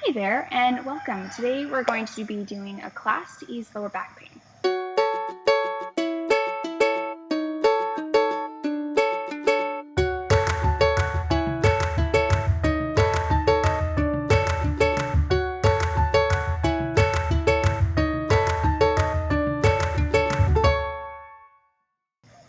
Hi there and welcome. Today we're going to be doing a class to ease lower back pain.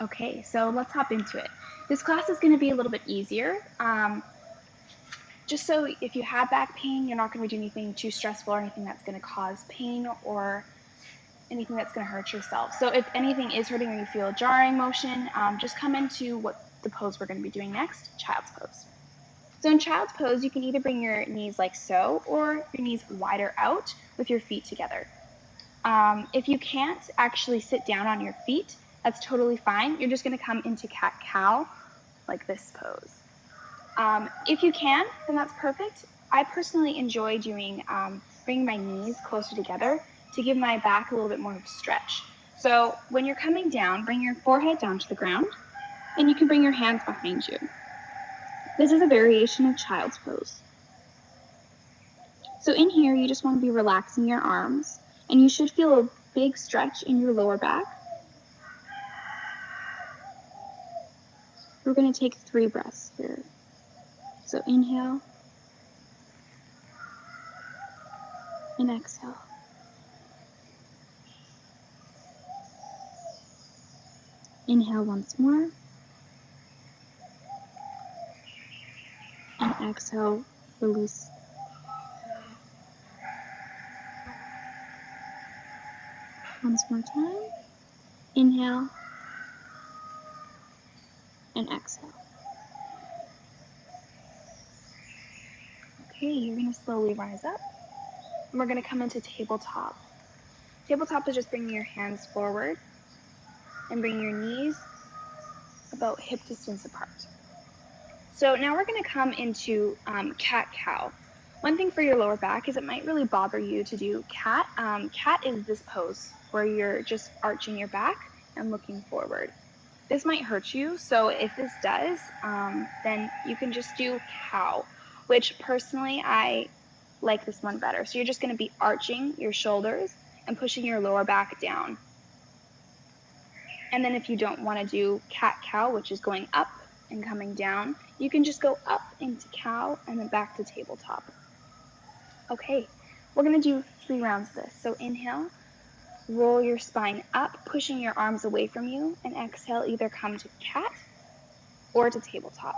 Okay, so let's hop into it. This class is going to be a little bit easier. Just so if you have back pain, you're not going to do anything too stressful or anything that's going to cause pain or anything that's going to hurt yourself. So if anything is hurting or you feel a jarring motion, just come into what the pose we're going to be doing next, child's pose. So in child's pose, you can either bring your knees like so or your knees wider out with your feet together. If you can't actually sit down on your feet, that's totally fine. You're just going to come into cat-cow like this pose. If you can, then that's perfect. I personally enjoy doing bringing my knees closer together to give my back a little bit more of a stretch. So when you're coming down, bring your forehead down to the ground, and you can bring your hands behind you. This is a variation of child's pose. So in here, you just want to be relaxing your arms, and you should feel a big stretch in your lower back. We're going to take 3 breaths here. So inhale and exhale. Inhale once more. And exhale, release. Once more time. Inhale and exhale. Okay, you're going to slowly rise up. And we're going to come into tabletop. Tabletop is just bringing your hands forward and bringing your knees about hip distance apart. So now we're going to come into cat-cow. One thing for your lower back is it might really bother you to do cat. Cat is this pose where you're just arching your back and looking forward. This might hurt you, so if this does, then you can just do cow, which personally I like this one better. So you're just going to be arching your shoulders and pushing your lower back down. And then if you don't want to do cat-cow, which is going up and coming down, you can just go up into cow and then back to tabletop. Okay, we're going to do 3 rounds of this. So inhale, roll your spine up, pushing your arms away from you, and exhale, either come to cat or to tabletop,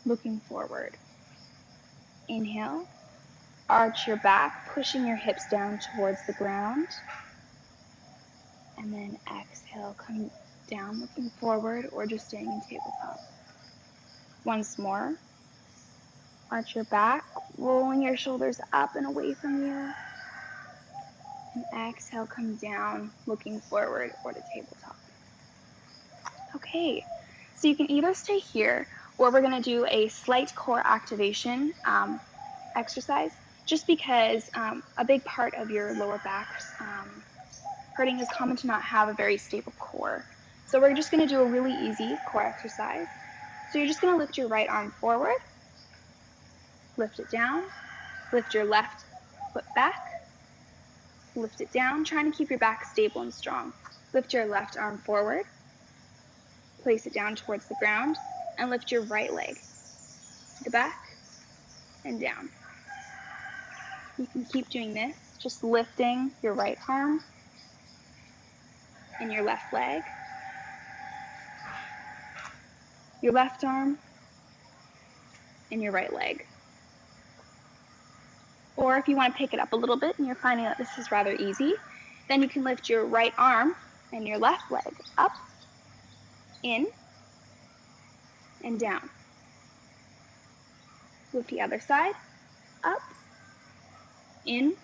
looking forward. Inhale, arch your back, pushing your hips down towards the ground, and then exhale, come down, looking forward, or just staying in tabletop. Once more, arch your back, rolling your shoulders up and away from you. And exhale, come down, looking forward or to tabletop. Okay, so you can either stay here or we're going to do a slight core activation exercise just because a big part of your lower back hurting is common to not have a very stable core. So we're just going to do a really easy core exercise. So you're just going to lift your right arm forward, lift it down, lift your left foot back, lift it down, trying to keep your back stable and strong. Lift your left arm forward, place it down towards the ground, and lift your right leg to the back and down. You can keep doing this, just lifting your right arm and your left leg, your left arm and your right leg. Or if you want to pick it up a little bit and you're finding that this is rather easy, then you can lift your right arm and your left leg up, in, and down. Lift the other side, up, in,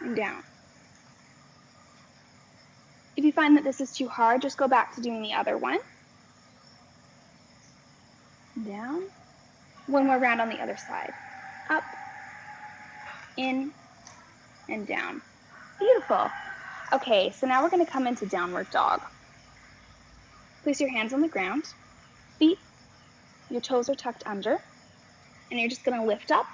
and down. If you find that this is too hard, just go back to doing the other one. Down. One more round on the other side. Up, in, and down. Beautiful. Okay, so now we're going to come into downward dog. Place your hands on the ground, feet, your toes are tucked under, and you're just going to lift up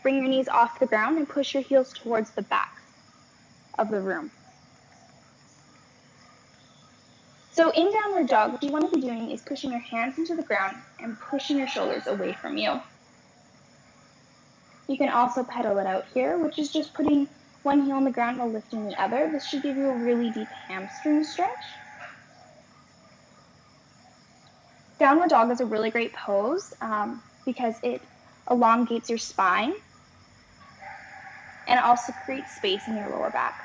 bring your knees off the ground and push your heels towards the back of the room. So in downward dog, what you want to be doing is pushing your hands into the ground and pushing your shoulders away from you. You can also pedal it out here, which is just putting one heel on the ground while lifting the other. This should give you a really deep hamstring stretch. Downward dog is a really great pose because it elongates your spine and it also creates space in your lower back.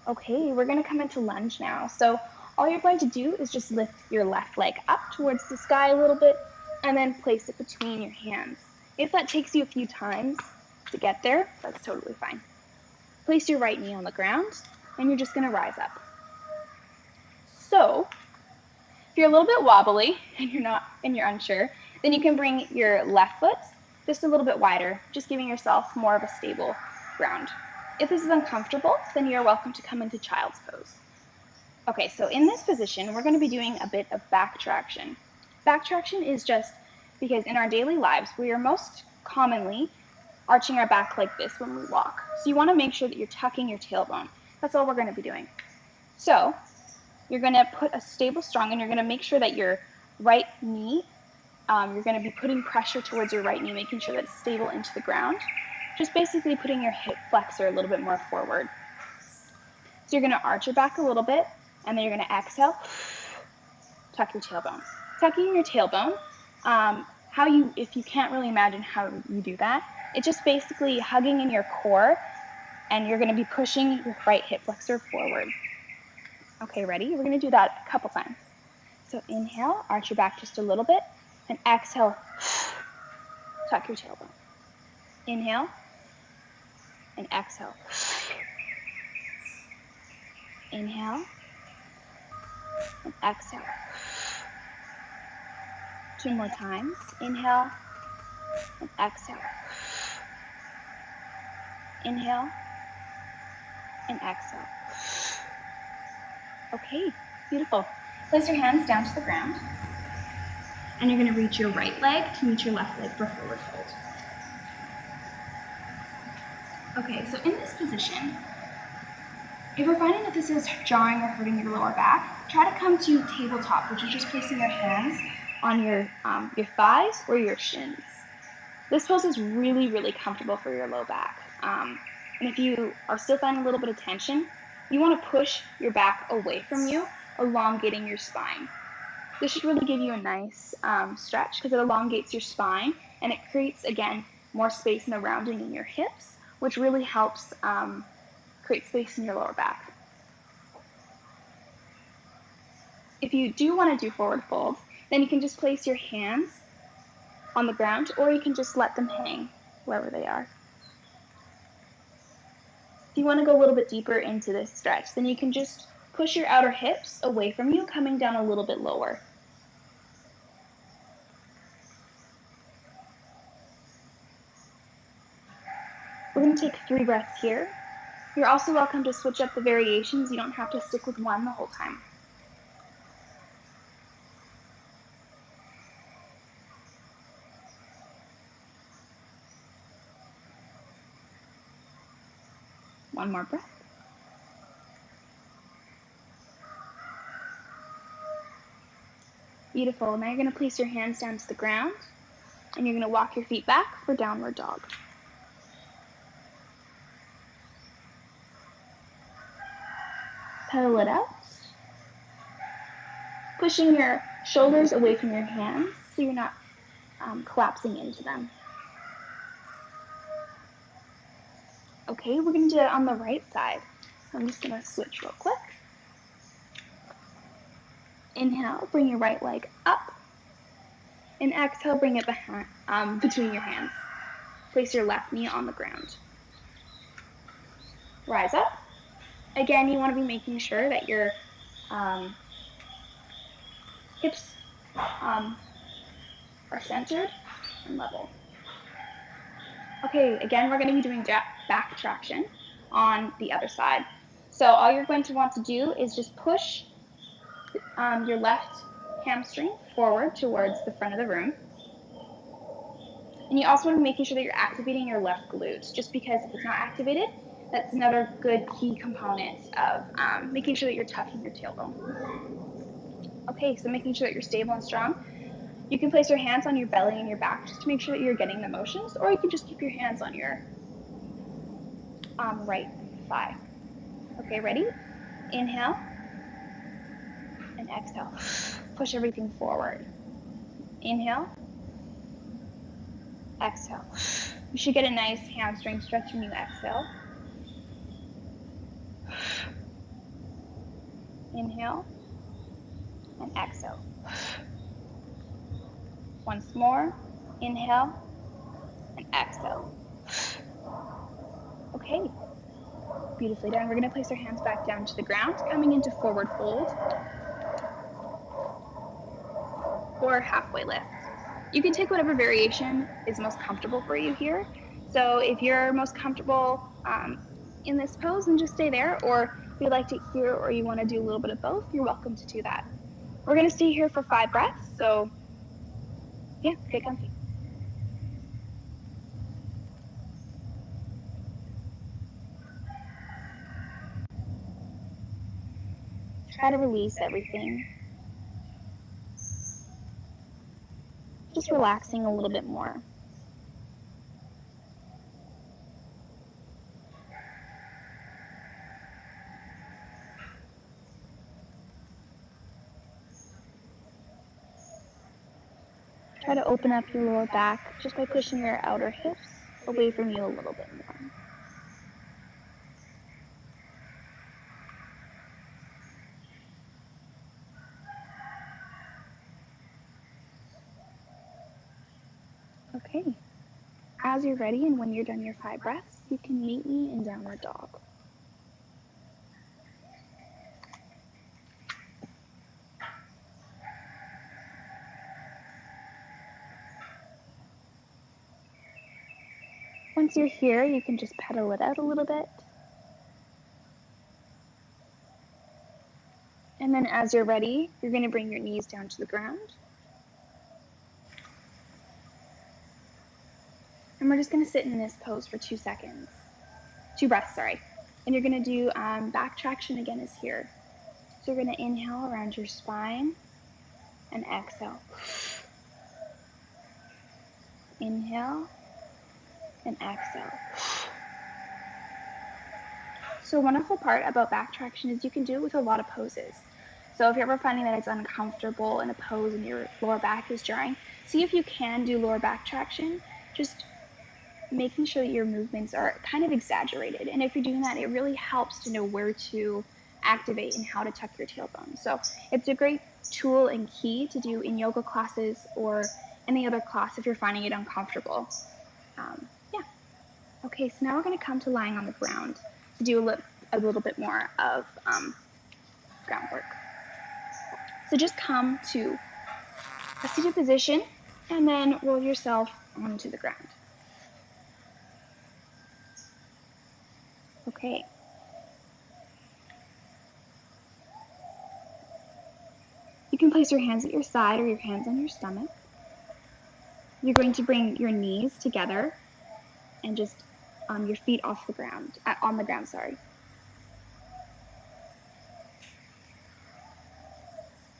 Okay, we're going to come into lunge now. So all you're going to do is just lift your left leg up towards the sky a little bit and then place it between your hands. If that takes you a few times to get there, that's totally fine. Place your right knee on the ground and you're just going to rise up. So if you're a little bit wobbly and you're unsure, then you can bring your left foot just a little bit wider, just giving yourself more of a stable ground. If this is uncomfortable, then you're welcome to come into child's pose. Okay, so in this position, we're going to be doing a bit of back traction. Back traction is just because in our daily lives, we are most commonly arching our back like this when we walk. So you want to make sure that you're tucking your tailbone. That's all we're going to be doing. So you're going to put a stable strong, and you're going to make sure that your right knee, you're going to be putting pressure towards your right knee, making sure that it's stable into the ground. Just basically putting your hip flexor a little bit more forward. So you're going to arch your back a little bit, and then you're going to exhale, tuck your tailbone. Tucking your tailbone, if you can't really imagine how you do that, it's just basically hugging in your core, and you're going to be pushing your right hip flexor forward. Okay, ready? We're going to do that a couple times. So inhale, arch your back just a little bit, and exhale, tuck your tailbone. Inhale, and exhale. Inhale, and exhale. 2 more times. Inhale, and exhale. Inhale, and exhale. Okay, beautiful. Place your hands down to the ground, and you're going to reach your right leg to meet your left leg for forward fold. Okay, so in this position, if you're finding that this is jarring or hurting your lower back, try to come to tabletop, which is just placing your hands on your thighs or your shins. This pose is really, really comfortable for your low back. And if you are still finding a little bit of tension, you want to push your back away from you, elongating your spine. This should really give you a nice stretch because it elongates your spine and it creates, again, more space in the rounding in your hips, which really helps create space in your lower back. If you do want to do forward folds, then you can just place your hands on the ground, or you can just let them hang wherever they are. If you want to go a little bit deeper into this stretch, then you can just push your outer hips away from you, coming down a little bit lower. We're going to take 3 breaths here. You're also welcome to switch up the variations. You don't have to stick with one the whole time. One more breath. Beautiful. Now you're going to place your hands down to the ground, and you're going to walk your feet back for downward dog. Pedal it out. Pushing your shoulders away from your hands so you're not collapsing into them. Okay, we're going to do it on the right side. So I'm just going to switch real quick. Inhale, bring your right leg up. And exhale, bring it behind, between your hands. Place your left knee on the ground. Rise up. Again, you want to be making sure that your hips are centered and level. Okay, again, we're going to be doing back traction on the other side. So all you're going to want to do is just push your left hamstring forward towards the front of the room. And you also want to be making sure that you're activating your left glutes, just because if it's not activated, that's another good key component of making sure that you're tucking your tailbone. Okay, so making sure that you're stable and strong. You can place your hands on your belly and your back just to make sure that you're getting the motions, or you can just keep your hands on your right thigh. Okay, ready? Inhale and exhale. Push everything forward. Inhale, exhale. You should get a nice hamstring stretch when you exhale. Inhale and exhale. Once more, inhale and exhale. Okay, beautifully done. We're going to place our hands back down to the ground, coming into forward fold or halfway lift. You can take whatever variation is most comfortable for you here. So if you're most comfortable in this pose, then just stay there, or if you liked it here or you want to do a little bit of both, you're welcome to do that. We're going to stay here for 5 breaths, so yeah, get comfy. Try to release everything. Just relaxing a little bit more. Try to open up your lower back just by pushing your outer hips away from you a little bit more. Okay. As you're ready and when you're done your 5 breaths, you can meet me in downward dog. Once you're here, you can just pedal it out a little bit. And then as you're ready, you're going to bring your knees down to the ground. And we're just going to sit in this pose for 2 seconds. 2 breaths, sorry. And you're going to do back traction again is here. So you're going to inhale around your spine and exhale. Inhale and exhale. So a wonderful part about back traction is you can do it with a lot of poses. So if you're ever finding that it's uncomfortable in a pose and your lower back is jarring, see if you can do lower back traction, just making sure that your movements are kind of exaggerated. And if you're doing that, it really helps to know where to activate and how to tuck your tailbone. So it's a great tool and key to do in yoga classes or any other class if you're finding it uncomfortable. Yeah. Okay, so now we're going to come to lying on the ground to do a little bit more of groundwork. So just come to a seated position and then roll yourself onto the ground. Okay. You can place your hands at your side or your hands on your stomach. You're going to bring your knees together and just your feet off the ground, on the ground, sorry.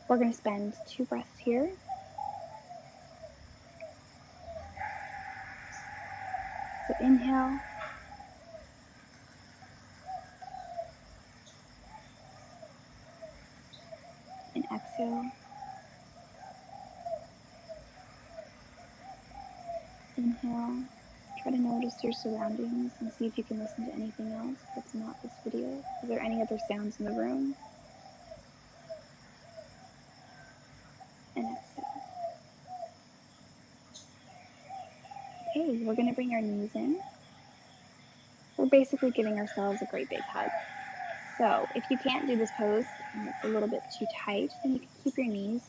We're going to spend 2 breaths here. So inhale. And exhale. Inhale. Try to notice your surroundings and see if you can listen to anything else that's not this video. Is there any other sounds in the room? And exhale. Okay, we're going to bring our knees in. We're basically giving ourselves a great big hug. So if you can't do this pose and it's a little bit too tight, then you can keep your knees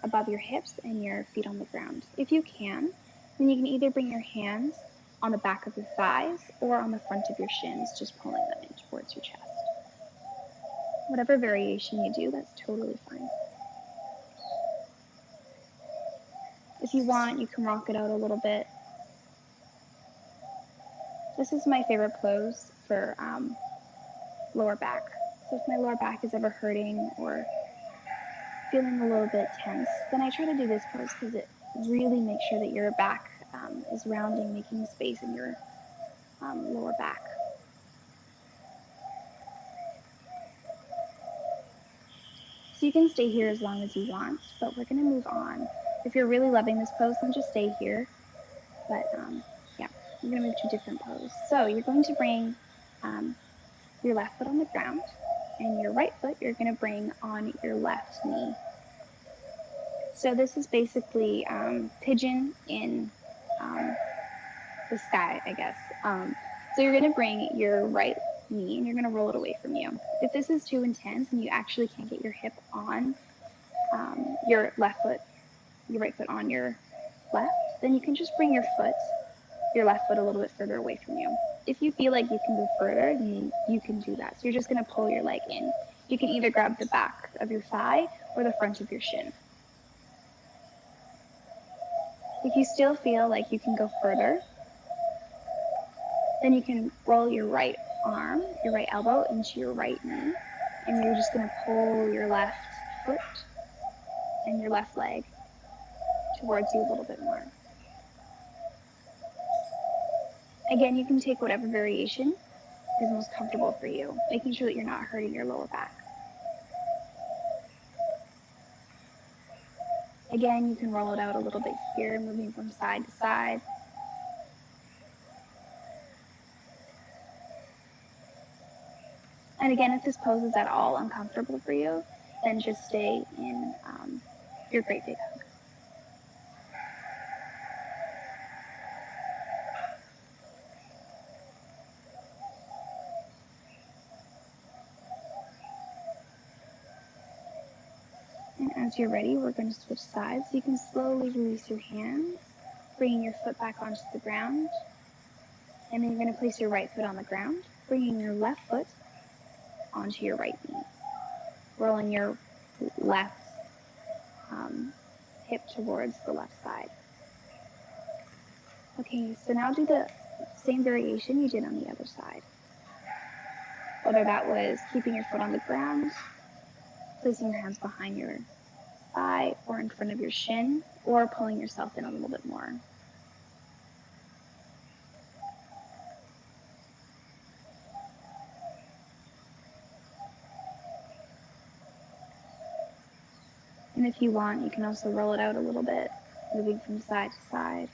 above your hips and your feet on the ground. If you can, then you can either bring your hands on the back of your thighs or on the front of your shins, just pulling them in towards your chest. Whatever variation you do, that's totally fine. If you want, you can rock it out a little bit. This is my favorite pose for lower back. So if my lower back is ever hurting or feeling a little bit tense, then I try to do this pose because it really makes sure that your back is rounding, making space in your lower back. So you can stay here as long as you want, but we're going to move on. If you're really loving this pose, then just stay here. But yeah, we're going to move to a different pose. So you're going to bring your left foot on the ground, and your right foot you're going to bring on your left knee. So this is basically pigeon in the sky, I guess. So you're going to bring your right knee and you're going to roll it away from you. If this is too intense and you actually can't get your hip on your left foot, your right foot on your left, then you can just bring your left foot a little bit further away from you. If you feel like you can go further, then you can do that. So you're just going to pull your leg in. You can either grab the back of your thigh or the front of your shin. If you still feel like you can go further, then you can roll your right arm, your right elbow into your right knee, and you're just going to pull your left foot and your left leg towards you a little bit more. Again, you can take whatever variation is most comfortable for you, making sure that you're not hurting your lower back. Again, you can roll it out a little bit here, moving from side to side. And again, if this pose is at all uncomfortable for you, then just stay in your great big hug. And as you're ready, we're going to switch sides. You can slowly release your hands, bringing your foot back onto the ground. And then you're going to place your right foot on the ground, bringing your left foot onto your right knee, rolling your left hip towards the left side. Okay, so now do the same variation you did on the other side. Whether that was keeping your foot on the ground, placing your hands behind your thigh or in front of your shin, or pulling yourself in a little bit more. And if you want, you can also roll it out a little bit, moving from side to side.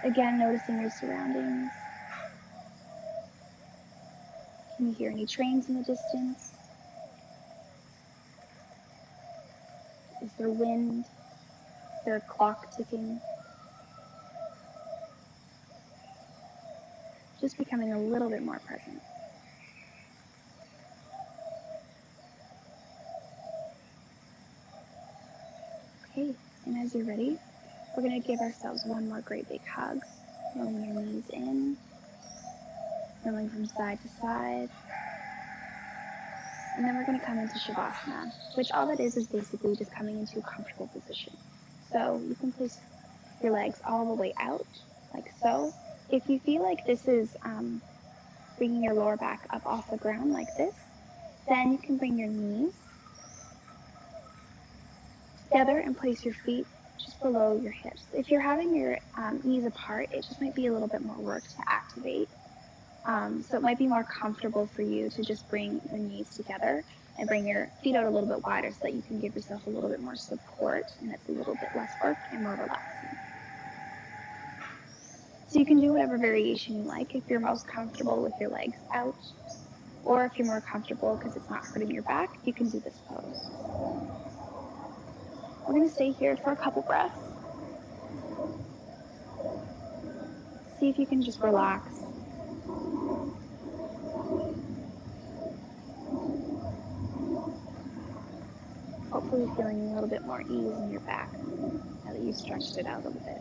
Again, noticing your surroundings. Can you hear any trains in the distance? Is there wind? Is there a clock ticking? Just becoming a little bit more present. Okay, and as you're ready, we're going to give ourselves one more great big hug, rolling your knees in, rolling from side to side. And then we're going to come into Shavasana, which all that is basically just coming into a comfortable position. So you can place your legs all the way out, like so. If you feel like this is bringing your lower back up off the ground like this, then you can bring your knees together and place your feet just below your hips. If you're having your knees apart, it just might be a little bit more work to activate. So it might be more comfortable for you to just bring the knees together and bring your feet out a little bit wider so that you can give yourself a little bit more support and it's a little bit less work and more relaxing. So you can do whatever variation you like. If you're most comfortable with your legs out, or if you're more comfortable because it's not hurting your back, you can do this pose. We're going to stay here for a couple breaths. See if you can just relax. Hopefully feeling a little bit more ease in your back now that you've stretched it out a little bit.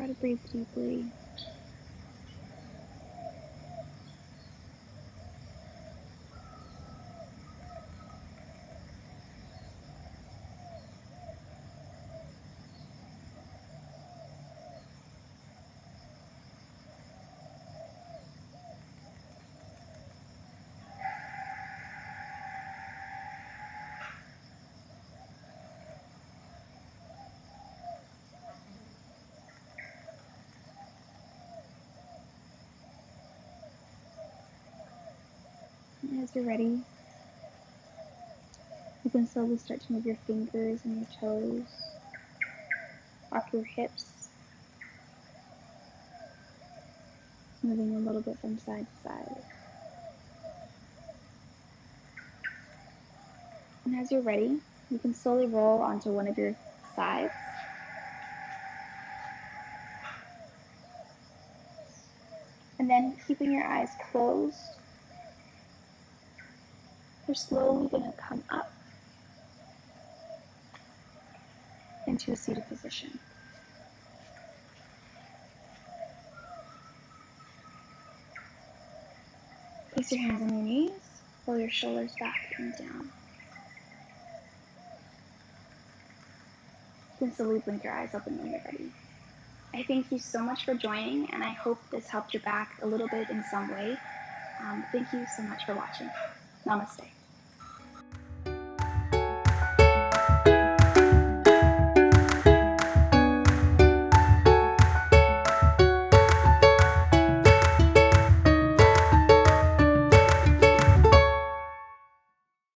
Try to breathe deeply. And as you're ready, you can slowly start to move your fingers and your toes, rock your hips, moving a little bit from side to side. And as you're ready, you can slowly roll onto one of your sides. And then, keeping your eyes closed, you're slowly going to come up into a seated position. Place your hands on your knees, pull your shoulders back and down. You can slowly blink your eyes open when you're ready. I thank you so much for joining, and I hope this helped your back a little bit in some way. Thank you so much for watching. Namaste.